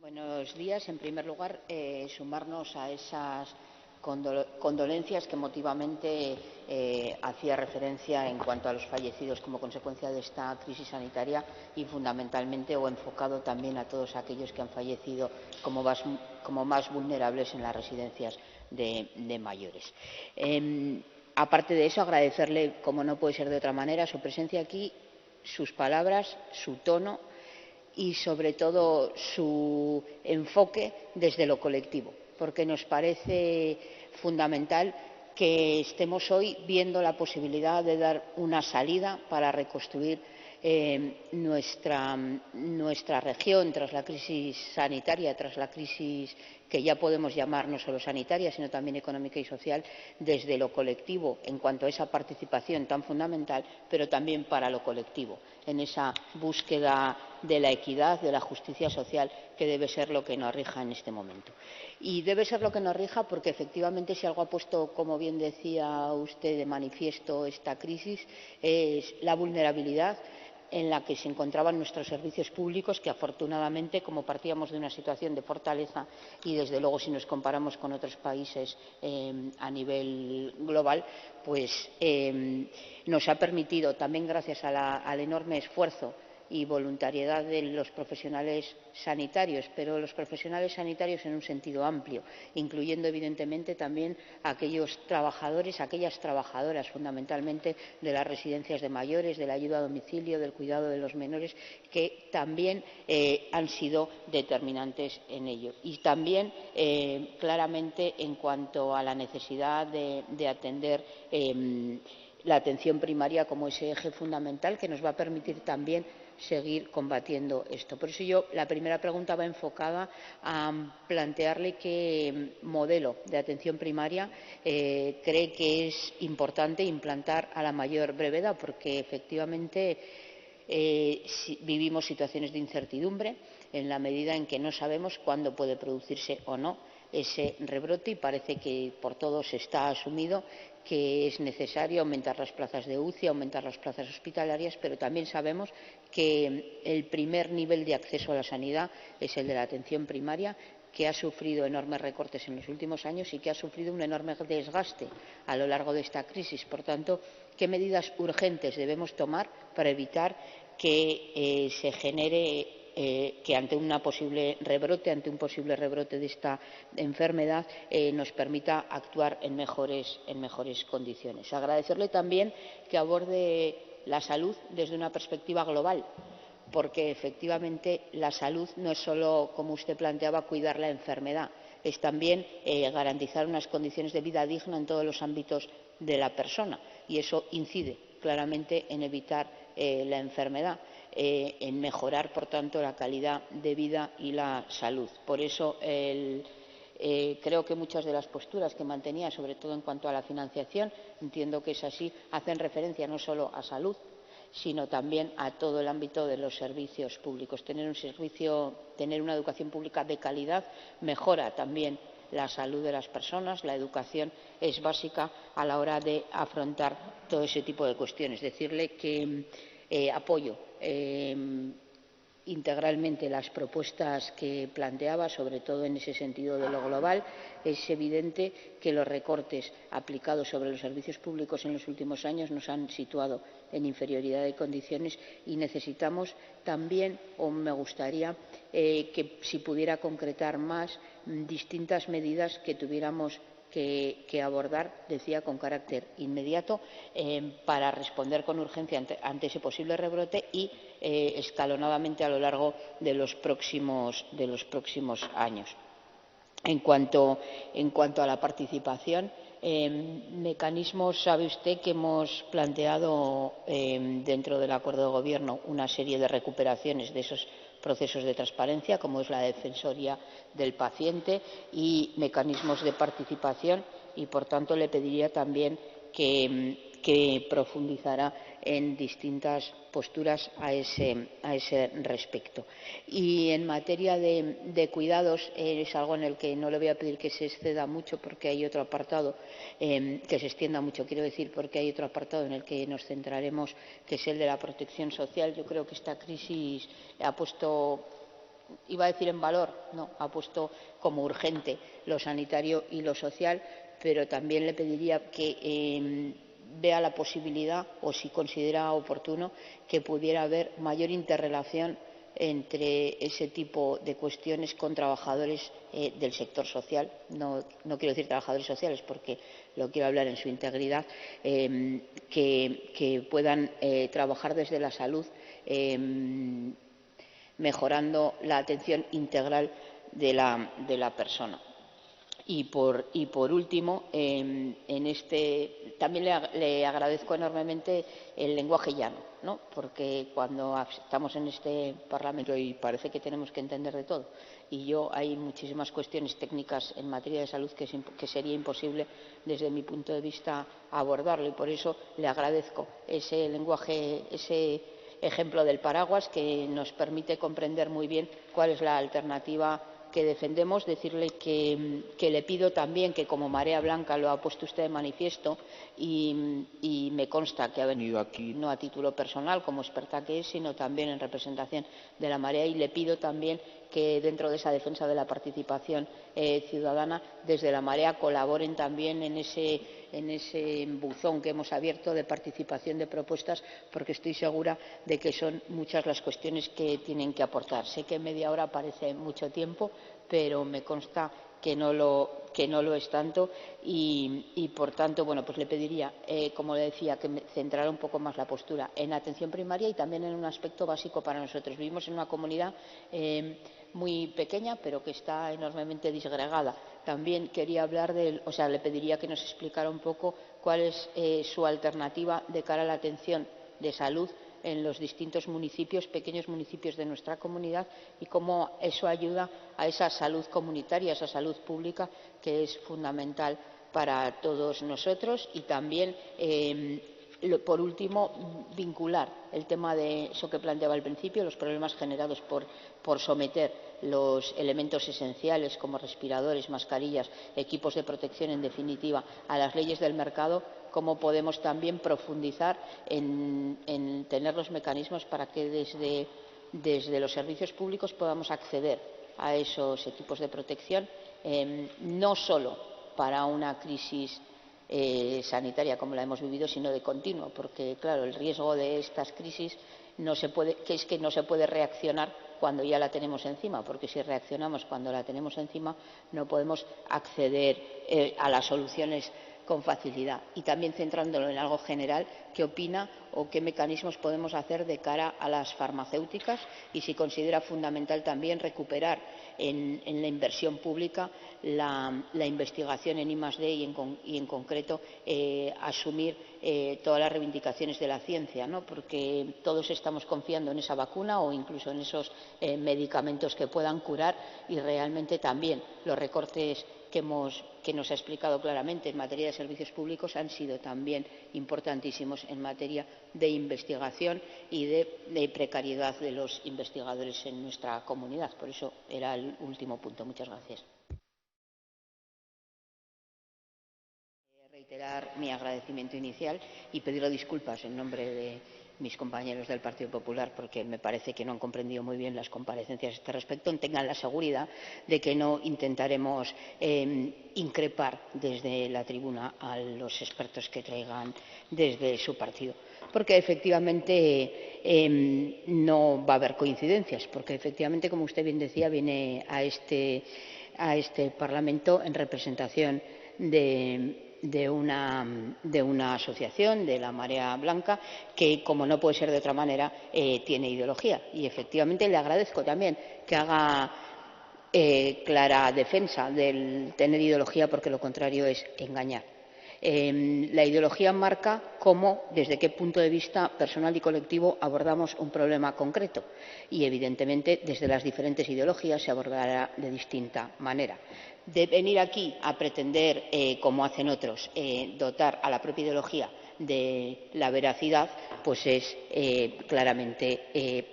Buenos días. En primer lugar, sumarnos a esas condolencias que emotivamente hacía referencia en cuanto a los fallecidos como consecuencia de esta crisis sanitaria y fundamentalmente o enfocado también a todos aquellos que han fallecido como más vulnerables en las residencias de mayores. Aparte de eso, agradecerle, como no puede ser de otra manera, su presencia aquí, sus palabras, su tono y, sobre todo, su enfoque desde lo colectivo, porque nos parece fundamental que estemos hoy viendo la posibilidad de dar una salida para reconstruir nuestra región tras la crisis sanitaria, tras la crisis que ya podemos llamar no solo sanitaria, sino también económica y social, desde lo colectivo, en cuanto a esa participación tan fundamental, pero también para lo colectivo, en esa búsqueda de la equidad, de la justicia social, que debe ser lo que nos rija en este momento. Y debe ser lo que nos rija porque, efectivamente, si algo ha puesto, como bien decía usted, de manifiesto esta crisis, es la vulnerabilidad en la que se encontraban nuestros servicios públicos, que afortunadamente, como partíamos de una situación de fortaleza y, desde luego, si nos comparamos con otros países a nivel global, pues nos ha permitido, también gracias al enorme esfuerzo y voluntariedad de los profesionales sanitarios, pero los profesionales sanitarios en un sentido amplio, incluyendo evidentemente también a aquellos trabajadores, aquellas trabajadoras fundamentalmente de las residencias de mayores, de la ayuda a domicilio, del cuidado de los menores, que también han sido determinantes en ello. Y también claramente en cuanto a la necesidad de atender la atención primaria como ese eje fundamental que nos va a permitir también seguir combatiendo esto. Por eso la primera pregunta va enfocada a plantearle qué modelo de atención primaria cree que es importante implantar a la mayor brevedad, porque efectivamente vivimos situaciones de incertidumbre en la medida en que no sabemos cuándo puede producirse o no ese rebrote, y parece que por todos está asumido que es necesario aumentar las plazas de UCI, aumentar las plazas hospitalarias, pero también sabemos que el primer nivel de acceso a la sanidad es el de la atención primaria, que ha sufrido enormes recortes en los últimos años y que ha sufrido un enorme desgaste a lo largo de esta crisis. Por tanto, ¿qué medidas urgentes debemos tomar para evitar que se genere que ante un posible rebrote de esta enfermedad nos permita actuar en mejores condiciones? Agradecerle también que aborde la salud desde una perspectiva global, porque efectivamente la salud no es solo, como usted planteaba, cuidar la enfermedad, es también garantizar unas condiciones de vida digna en todos los ámbitos de la persona, y eso incide claramente en evitar la enfermedad, en mejorar, por tanto, la calidad de vida y la salud. Por eso creo que muchas de las posturas que mantenía, sobre todo en cuanto a la financiación, entiendo que es así, hacen referencia no solo a salud, sino también a todo el ámbito de los servicios públicos. Tener una educación pública de calidad mejora también la salud de las personas. La educación es básica a la hora de afrontar todo ese tipo de cuestiones. Decirle que apoyo integralmente las propuestas que planteaba, sobre todo en ese sentido de lo global. Es evidente que los recortes aplicados sobre los servicios públicos en los últimos años nos han situado en inferioridad de condiciones y necesitamos también, o me gustaría que si pudiera concretar más, distintas medidas que tuviéramos que abordar, decía, con carácter inmediato para responder con urgencia ante ese posible rebrote y escalonadamente a lo largo de los próximos años. En cuanto a la participación, mecanismos, sabe usted que hemos planteado dentro del acuerdo de gobierno una serie de recuperaciones de esos procesos de transparencia, como es la Defensoría del Paciente, y mecanismos de participación, y por tanto le pediría también que profundizara en distintas posturas a ese respecto. Y en materia de cuidados es algo en el que no le voy a pedir que se exceda mucho, porque hay otro apartado que se extienda mucho, quiero decir, porque hay otro apartado en el que nos centraremos, que es el de la protección social. Yo creo que esta crisis ha puesto iba a decir en valor, no, ha puesto como urgente lo sanitario y lo social, pero también le pediría que vea la posibilidad, o si considera oportuno, que pudiera haber mayor interrelación entre ese tipo de cuestiones con trabajadores del sector social. No quiero decir trabajadores sociales porque lo quiero hablar en su integridad, que puedan trabajar desde la salud, mejorando la atención integral de la persona. Y por último, también le agradezco enormemente el lenguaje llano, ¿no? Porque cuando estamos en este Parlamento y parece que tenemos que entender de todo, y hay muchísimas cuestiones técnicas en materia de salud que sería imposible desde mi punto de vista abordarlo, y por eso le agradezco ese lenguaje, ese ejemplo del paraguas que nos permite comprender muy bien cuál es la alternativa que defendemos. Decirle que le pido también que, como Marea Blanca, lo ha puesto usted de manifiesto, y me consta que ha venido aquí no a título personal como experta que es, sino también en representación de la Marea, y le pido también que dentro de esa defensa de la participación ciudadana, desde la Marea colaboren también en ese buzón que hemos abierto de participación de propuestas, porque estoy segura de que son muchas las cuestiones que tienen que aportar. Sé que media hora parece mucho tiempo, pero me consta que no lo es tanto, y por tanto, bueno, pues le pediría, como le decía, que centrara un poco más la postura en atención primaria y también en un aspecto básico para nosotros. Vivimos en una comunidad muy pequeña, pero que está enormemente disgregada. También quería hablar le pediría que nos explicara un poco cuál es su alternativa de cara a la atención de salud en los distintos municipios, pequeños municipios de nuestra comunidad, y cómo eso ayuda a esa salud comunitaria, a esa salud pública que es fundamental para todos nosotros. Y también, por último, vincular el tema de eso que planteaba al principio, los problemas generados por someter los elementos esenciales como respiradores, mascarillas, equipos de protección, en definitiva, a las leyes del mercado. Cómo podemos también profundizar en tener los mecanismos para que desde los servicios públicos podamos acceder a esos equipos de protección, no solo para una crisis sanitaria como la hemos vivido, sino de continuo, porque claro, el riesgo de estas crisis es que no se puede reaccionar cuando ya la tenemos encima, porque si reaccionamos cuando la tenemos encima no podemos acceder a las soluciones con facilidad. Y también, centrándolo en algo general, ¿qué opina o qué mecanismos podemos hacer de cara a las farmacéuticas? Y si considera fundamental también recuperar en la inversión pública la investigación en I+D y en concreto asumir todas las reivindicaciones de la ciencia, ¿no? Porque todos estamos confiando en esa vacuna o incluso en esos medicamentos que puedan curar, y realmente también los recortes que nos ha explicado claramente en materia de servicios públicos han sido también importantísimos en materia de investigación y de precariedad de los investigadores en nuestra comunidad. Por eso era el último punto. Muchas gracias. Reiterar mi agradecimiento inicial y pedir disculpas en nombre de mis compañeros del Partido Popular, porque me parece que no han comprendido muy bien las comparecencias a este respecto. Tengan la seguridad de que no intentaremos increpar desde la tribuna a los expertos que traigan desde su partido, porque efectivamente no va a haber coincidencias, porque efectivamente, como usted bien decía, viene a este Parlamento en representación de una asociación, de la Marea Blanca, que, como no puede ser de otra manera, tiene ideología. Y efectivamente le agradezco también que haga clara defensa del tener ideología, porque lo contrario es engañar. La ideología marca cómo, desde qué punto de vista personal y colectivo abordamos un problema concreto, y evidentemente desde las diferentes ideologías se abordará de distinta manera. De venir aquí a pretender, como hacen otros, dotar a la propia ideología de la veracidad, pues es claramente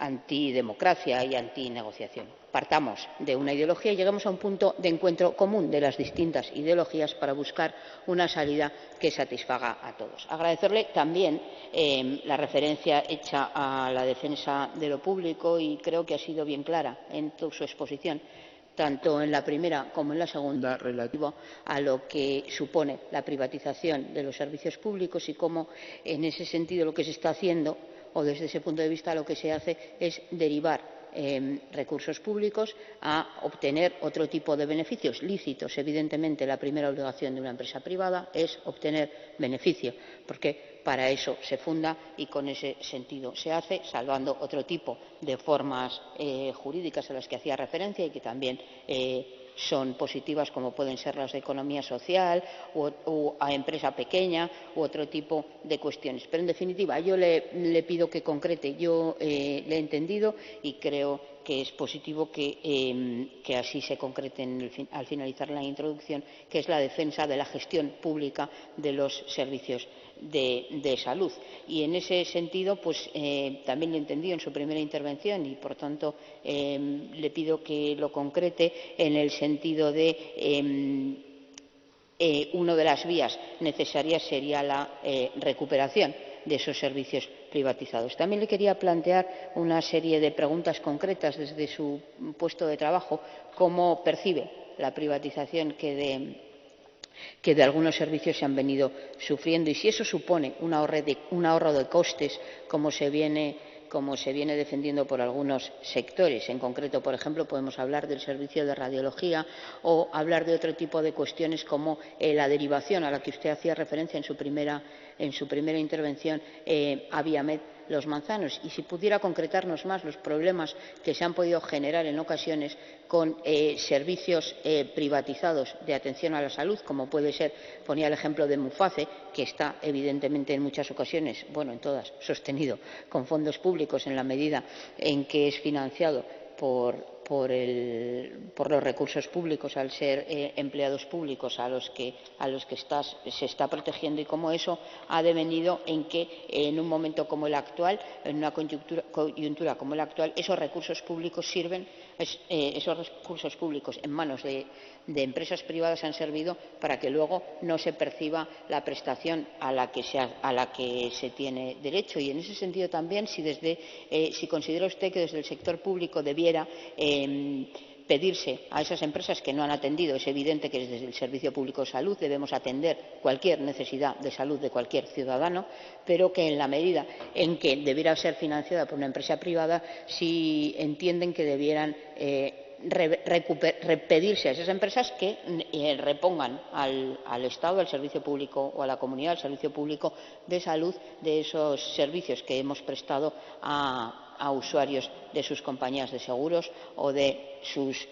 antidemocracia y antinegociación. Partamos de una ideología y lleguemos a un punto de encuentro común de las distintas ideologías para buscar una salida que satisfaga a todos. Agradecerle también la referencia hecha a la defensa de lo público, y creo que ha sido bien clara en toda su exposición, tanto en la primera como en la segunda, relativo a lo que supone la privatización de los servicios públicos y cómo, en ese sentido, lo que se está haciendo, o desde ese punto de vista lo que se hace, es derivar recursos públicos a obtener otro tipo de beneficios lícitos. Evidentemente, la primera obligación de una empresa privada es obtener beneficio, porque para eso se funda y con ese sentido se hace, salvando otro tipo de formas jurídicas a las que hacía referencia y que también son positivas, como pueden ser las de economía social o a empresa pequeña u otro tipo de cuestiones. Pero, en definitiva, yo le pido que concrete. Yo le he entendido y creo que es positivo que así se concrete al finalizar la introducción, que es la defensa de la gestión pública de los servicios de salud. Y en ese sentido, pues también lo he entendido en su primera intervención y, por tanto, le pido que lo concrete en el sentido de una de las vías necesarias sería la recuperación de esos servicios privatizados. También le quería plantear una serie de preguntas concretas desde su puesto de trabajo. ¿Cómo percibe la privatización que de algunos servicios se han venido sufriendo, y si eso supone un ahorro de costes, como se viene defendiendo por algunos sectores? En concreto, por ejemplo, podemos hablar del servicio de radiología o hablar de otro tipo de cuestiones como la derivación a la que usted hacía referencia en su primera intervención a Viamed Los Manzanos. Y si pudiera concretarnos más los problemas que se han podido generar en ocasiones con servicios privatizados de atención a la salud, como puede ser, ponía el ejemplo de Muface, que está evidentemente en muchas ocasiones, bueno, en todas, sostenido con fondos públicos en la medida en que es financiado por los recursos públicos, al ser empleados públicos a los que se está protegiendo, y cómo eso ha devenido en que en un momento como el actual, en una coyuntura como la actual, esos recursos públicos en manos de empresas privadas han servido para que luego no se perciba la prestación a la que se tiene derecho. Y en ese sentido también, si considera usted que desde el sector público debiera pedirse a esas empresas que no han atendido. Es evidente que desde el Servicio Público de Salud debemos atender cualquier necesidad de salud de cualquier ciudadano, pero que en la medida en que debiera ser financiada por una empresa privada, si entienden que debieran pedirse a esas empresas que repongan al Estado, al servicio público o a la comunidad, al servicio público de salud, de esos servicios que hemos prestado a usuarios de sus compañías de seguros o de sus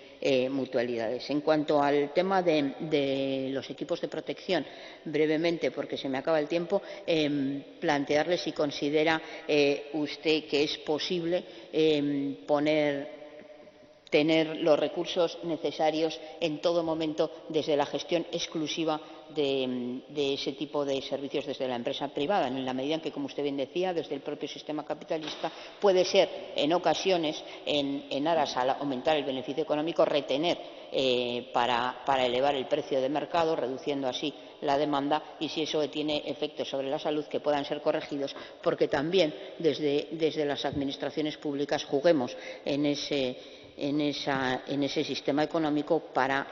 mutualidades. En cuanto al tema de los equipos de protección, brevemente, porque se me acaba el tiempo, plantearle si considera usted que es posible tener los recursos necesarios en todo momento desde la gestión exclusiva de ese tipo de servicios desde la empresa privada, en la medida en que, como usted bien decía, desde el propio sistema capitalista puede ser, en ocasiones, en aras a aumentar el beneficio económico, retener para elevar el precio de mercado, reduciendo así la demanda, y si eso tiene efectos sobre la salud, que puedan ser corregidos, porque también desde las administraciones públicas juguemos en ese sistema económico para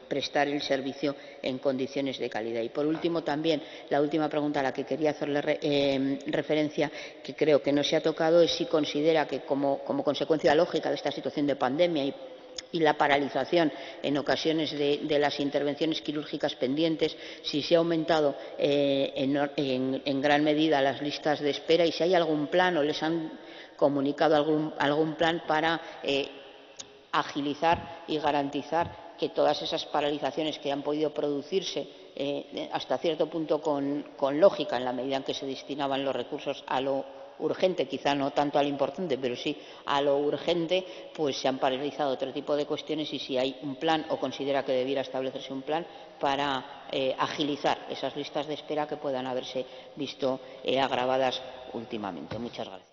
prestar el servicio en condiciones de calidad. Y, por último, también la última pregunta a la que quería hacerle referencia, que creo que no se ha tocado, es si considera que, como consecuencia lógica de esta situación de pandemia y la paralización en ocasiones de las intervenciones quirúrgicas pendientes, si se ha aumentado en gran medida las listas de espera, y si hay algún plan o les han comunicado algún plan para agilizar y garantizar que todas esas paralizaciones que han podido producirse hasta cierto punto con lógica, en la medida en que se destinaban los recursos a lo urgente, quizá no tanto a lo importante, pero sí a lo urgente, pues se han paralizado otro tipo de cuestiones, y si hay un plan o considera que debiera establecerse un plan para agilizar esas listas de espera que puedan haberse visto agravadas últimamente. Muchas gracias.